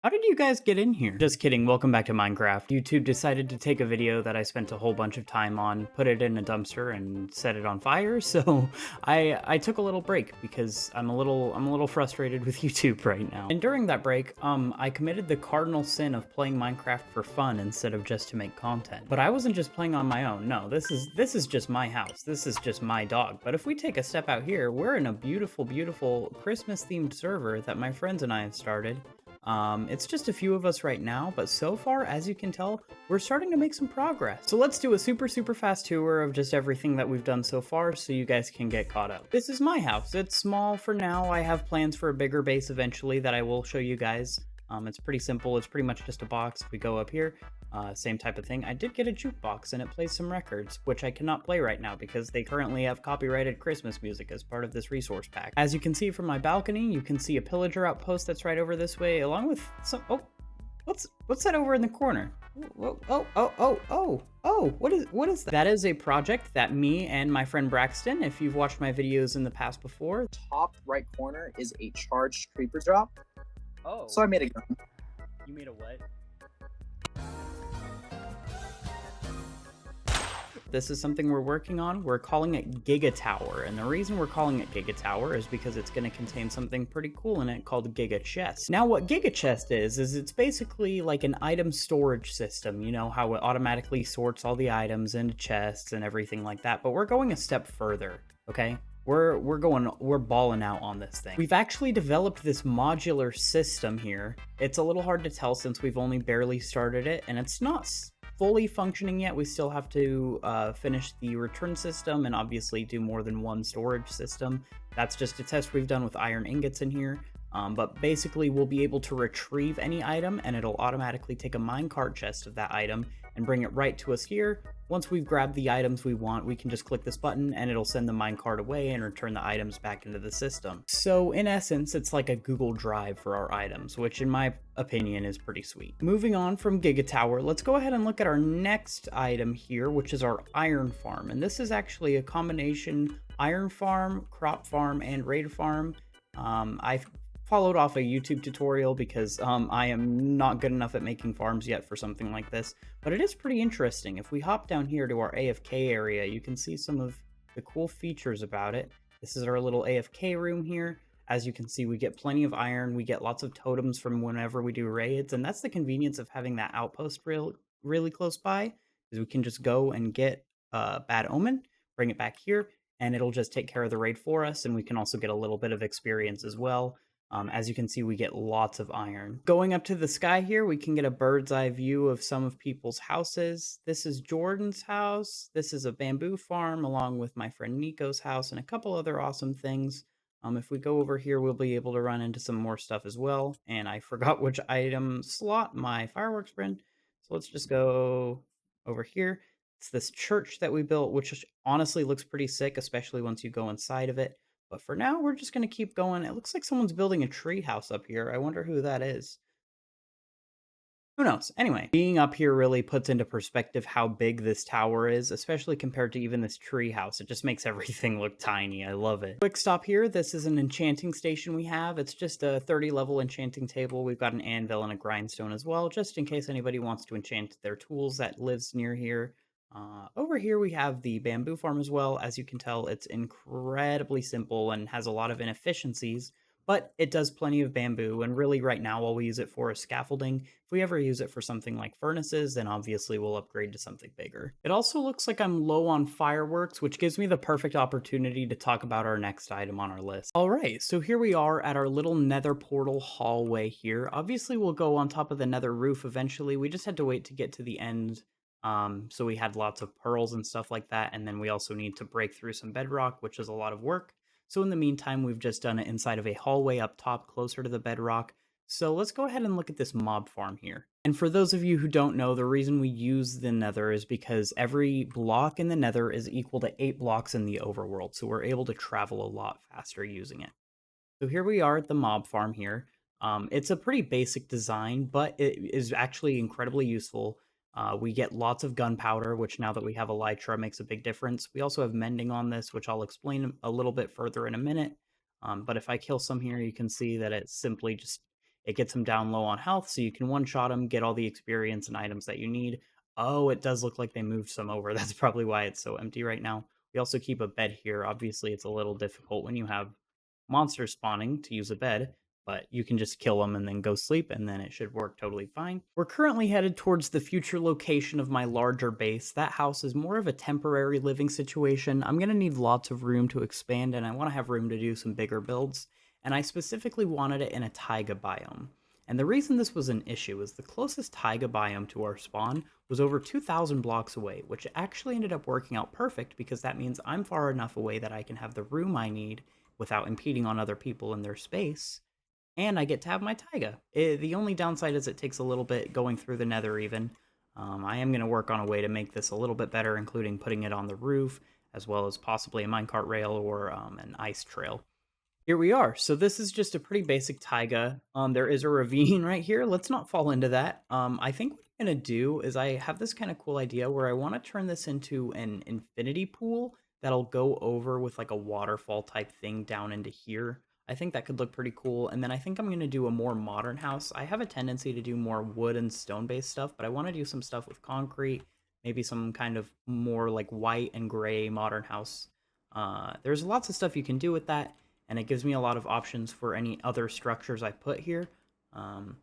How did you guys get in here? Just kidding, welcome back to Minecraft. YouTube decided to take a video that I spent a whole bunch of time on, put it in a dumpster, and set it on fire, so I took a little break because I'm a little frustrated with YouTube right now. And during that break, I committed the cardinal sin of playing Minecraft for fun instead of just to make content. But I wasn't just playing on my own, no, this is just my house, this is just my dog. But if we take a step out here, we're in a beautiful, beautiful Christmas-themed server that my friends and I have started. It's just a few of us right now, but so far, as you can tell, we're starting to make some progress. So let's do a super fast tour of just everything that we've done so far so you guys can get caught up. This is my house. It's small for now. I have plans for a bigger base eventually that I will show you guys. It's pretty simple. It's pretty much just a box. We go up here, same type of thing. I did get a jukebox and it plays some records, which I cannot play right now because they currently have copyrighted Christmas music as part of this resource pack. As you can see from my balcony, you can see a pillager outpost that's right over this way, along with some, oh, what's that over in the corner? What is that? That is a project that me and my friend Braxton, if you've watched my videos in the past before. Top right corner is a charged creeper drop. Oh. So I made a gun. You made a what? This is something we're working on. We're calling it Giga Tower, and the reason we're calling it Giga Tower is because it's going to contain something pretty cool in it called Giga Chest. Now, what Giga Chest is it's basically like an item storage system. You know how it automatically sorts all the items into chests and everything like that, but we're going a step further, okay? We're balling out on this thing. We've actually developed this modular system here. It's a little hard to tell since we've only barely started it, and it's not fully functioning yet. We still have to finish the return system and obviously do more than one storage system. That's just a test we've done with iron ingots in here. But basically we'll be able to retrieve any item and it'll automatically take a minecart chest of that item and bring it right to us here. Once we've grabbed the items we want, we can just click this button and it'll send the minecart away and return the items back into the system. So in essence, it's like a Google Drive for our items, which in my opinion is pretty sweet. Moving on from Giga Tower, let's go ahead and look at our next item here, which is our iron farm. And this is actually a combination iron farm, crop farm, and raid farm. I've followed off a YouTube tutorial because I am not good enough at making farms yet for something like this, but it is pretty interesting. If we hop down here to our AFK area, you can see some of the cool features about it. This is our little AFK room here. As you can see, we get plenty of iron, we get lots of totems from whenever we do raids, and that's the convenience of having that outpost really close by, is we can just go and get Bad Omen, bring it back here, and it'll just take care of the raid for us, and we can also get a little bit of experience as well. As you can see, we get lots of iron. Going up to the sky here, we can get a bird's eye view of some of people's houses. This is Jordan's house. This is a bamboo farm along with my friend Nico's house and a couple other awesome things. If we go over here, we'll be able to run into some more stuff as well. And I forgot which item slot my fireworks were in. So let's just go over here. It's this church that we built, which honestly looks pretty sick, especially once you go inside of it. But for now, we're just going to keep going. It looks like someone's building a tree house up here. I wonder who that is. Who knows? Anyway, being up here really puts into perspective how big this tower is, especially compared to even this tree house. It just makes everything look tiny. I love it. Quick stop here. This is an enchanting station we have. It's just a 30-level enchanting table. We've got an anvil and a grindstone as well, just in case anybody wants to enchant their tools that lives near here. Over here we have the bamboo farm as well. As you can tell, it's incredibly simple and has a lot of inefficiencies, but it does plenty of bamboo, and really right now all we use it for is scaffolding. If we ever use it for something like furnaces, then obviously we'll upgrade to something bigger. It also looks like I'm low on fireworks, which gives me the perfect opportunity to talk about our next item on our list. Alright, so here we are at our little nether portal hallway here. Obviously we'll go on top of the nether roof eventually. We just had to wait to get to the end. So we had lots of pearls and stuff like that, and then we also need to break through some bedrock, which is a lot of work. So in the meantime, we've just done it inside of a hallway up top closer to the bedrock. So let's go ahead and look at this mob farm here. And for those of you who don't know, the reason we use the nether is because every block in the nether is equal to 8 blocks in the overworld, so we're able to travel a lot faster using it. So here we are at the mob farm here. It's a pretty basic design, but it is actually incredibly useful. We get lots of gunpowder, which now that we have elytra makes a big difference. We also have mending on this, which I'll explain a little bit further in a minute. But if I kill some here, you can see that it simply just, It gets them down low on health, so you can one-shot them, get all the experience and items that you need. Oh, it does look like they moved some over. That's probably why it's so empty right now. We also keep a bed here. Obviously, it's a little difficult when you have monsters spawning to use a bed, but you can just kill them and then go sleep, and then it should work totally fine. We're currently headed towards the future location of my larger base. That house is more of a temporary living situation. I'm going to need lots of room to expand, and I want to have room to do some bigger builds, and I specifically wanted it in a taiga biome. And the reason this was an issue is the closest taiga biome to our spawn was over 2,000 blocks away, which actually ended up working out perfect because that means I'm far enough away that I can have the room I need without impeding on other people in their space, and I get to have my taiga. The only downside is it takes a little bit going through the nether even. I am going to work on a way to make this a little bit better, including putting it on the roof, as well as possibly a minecart rail or an ice trail. Here we are. So this is just a pretty basic taiga. There is a ravine right here. Let's not fall into that. I think what I'm gonna do is I have this kind of cool idea where I want to turn this into an infinity pool that'll go over with like a waterfall type thing down into here. I think that could look pretty cool. And then I think I'm gonna do a more modern house. I have a tendency to do more wood and stone based stuff, but I want to do some stuff with concrete, maybe some kind of more like white and gray modern house. There's lots of stuff you can do with that, and it gives me a lot of options for any other structures I put here. Um,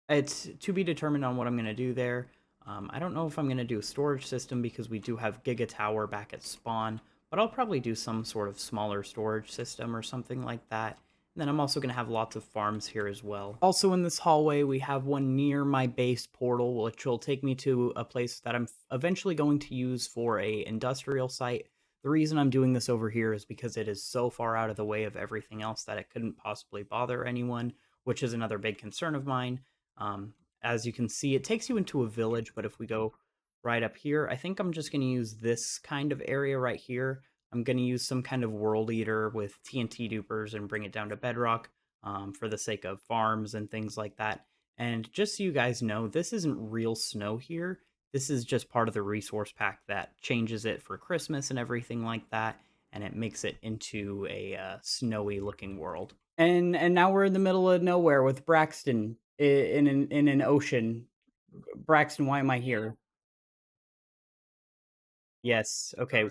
it's to be determined on what I'm going to do there. I don't know if I'm going to do a storage system because we do have Giga Tower back at spawn, but I'll probably do some sort of smaller storage system or something like that. And then I'm also going to have lots of farms here as well. Also in this hallway, we have one near my base portal, which will take me to a place that I'm eventually going to use for a industrial site. The reason I'm doing this over here is because it is so far out of the way of everything else that it couldn't possibly bother anyone, which is another big concern of mine. As you can see, it takes you into a village, but if we go right up here, I think I'm just going to use this kind of area right here. I'm going to use some kind of world eater with TNT dupers and bring it down to bedrock for the sake of farms and things like that. And just so you guys know, this isn't real snow here. This is just part of the resource pack that changes it for Christmas and everything like that, and it makes it into a snowy looking world. And now we're in the middle of nowhere with Braxton in an ocean. Braxton, why am I here? Yes. Okay.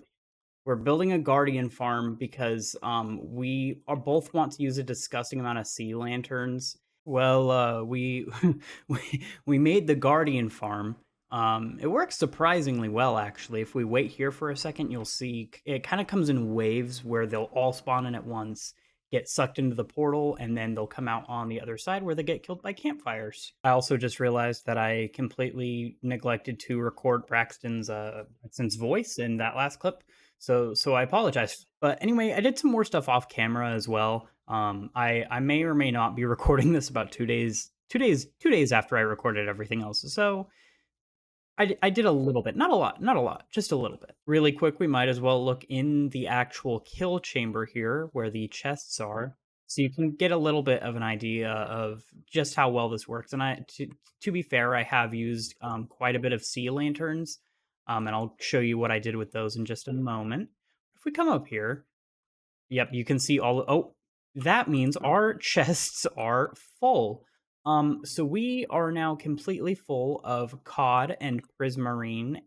We're building a guardian farm because we are both want to use a disgusting amount of sea lanterns. Well, we made the guardian farm. It works surprisingly well, actually. If we wait here for a second, you'll see it kind of comes in waves where they'll all spawn in at once, get sucked into the portal, and then they'll come out on the other side where they get killed by campfires. I also just realized that I completely neglected to record Braxton's voice in that last clip. So I apologize. But anyway, I did some more stuff off camera as well. I may or may not be recording this about 2 days after I recorded everything else. So I did a little bit, not a lot, just a little bit. Really quick, we might as well look in the actual kill chamber here where the chests are, so you can get a little bit of an idea of just how well this works. And to be fair, I have used quite a bit of sea lanterns, and I'll show you what I did with those in just a moment. If we come up here, yep, you can see all. Oh, that means our chests are full. So we are now completely full of cod and prismarine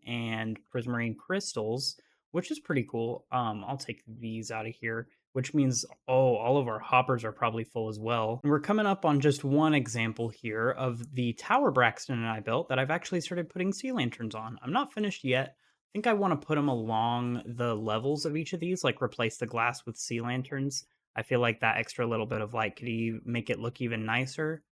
crystals, which is pretty cool. I'll take these out of here, which means all of our hoppers are probably full as well. And we're coming up on just one example here of the tower Braxton and I built that I've actually started putting sea lanterns on. I'm not finished yet. I think I want to put them along the levels of each of these, like replace the glass with sea lanterns. I feel like that extra little bit of light could make it look even nicer.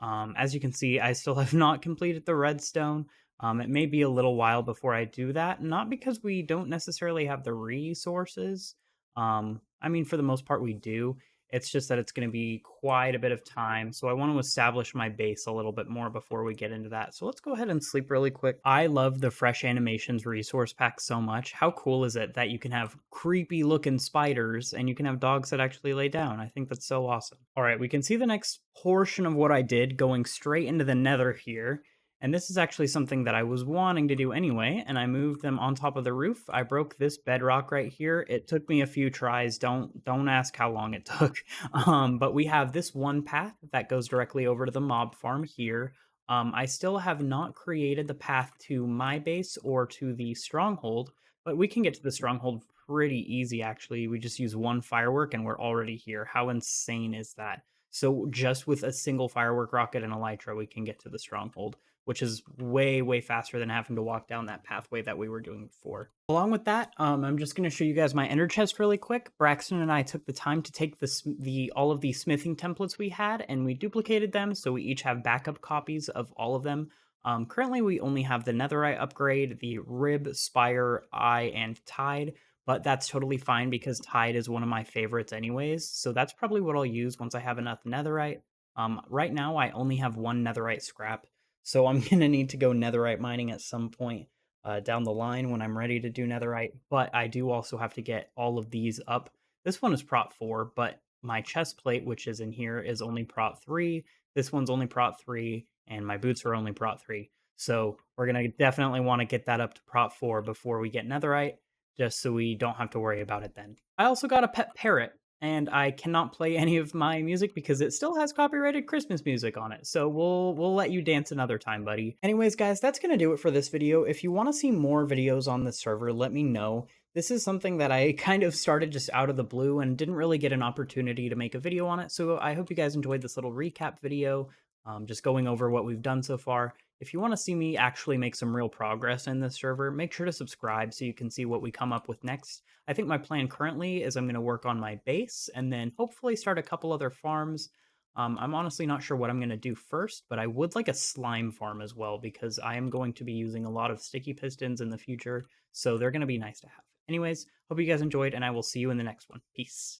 As you can see, I still have not completed the redstone. It may be a little while before I do that, not because we don't necessarily have the resources. I mean, for the most part, we do. It's just that it's going to be quite a bit of time. So I want to establish my base a little bit more before we get into that. So let's go ahead and sleep really quick. I love the Fresh Animations resource pack so much. How cool is it that you can have creepy looking spiders and you can have dogs that actually lay down? I think that's so awesome. All right, we can see the next portion of what I did going straight into the nether here. And this is actually something that I was wanting to do anyway, and I moved them on top of the roof. I broke this bedrock right here. It took me a few tries. Don't ask how long it took. But we have this one path that goes directly over to the mob farm here. I still have not created the path to my base or to the stronghold, but we can get to the stronghold pretty easy actually. We just use one firework and we're already here. How insane is that? So just with a single firework rocket and elytra, we can get to the stronghold, which is way, way faster than having to walk down that pathway that we were doing before. Along with that, I'm just going to show you guys my ender chest really quick. Braxton and I took the time to take all of the smithing templates we had and we duplicated them, so we each have backup copies of all of them. Currently, we only have the netherite upgrade, the rib, spire, eye, and tide, but that's totally fine because tide is one of my favorites anyways, so that's probably what I'll use once I have enough netherite. Right now, I only have one netherite scrap, so I'm going to need to go netherite mining at some point down the line when I'm ready to do netherite, but I do also have to get all of these up. This one is prot 4, but my chest plate, which is in here, is only prot 3. This one's only prot 3, and my boots are only prot 3. So we're going to definitely want to get that up to prot 4 before we get netherite, just so we don't have to worry about it then. I also got a pet parrot, and I cannot play any of my music because it still has copyrighted Christmas music on it. So we'll let you dance another time, buddy. Anyways, guys, that's gonna do it for this video. If you want to see more videos on this server, let me know. This is something that I kind of started just out of the blue and didn't really get an opportunity to make a video on it. So I hope you guys enjoyed this little recap video, just going over what we've done so far. If you want to see me actually make some real progress in this server, make sure to subscribe so you can see what we come up with next. I think my plan currently is I'm going to work on my base and then hopefully start a couple other farms. I'm honestly not sure what I'm going to do first, but I would like a slime farm as well because I am going to be using a lot of sticky pistons in the future, so they're going to be nice to have. Anyways, hope you guys enjoyed, and I will see you in the next one. Peace.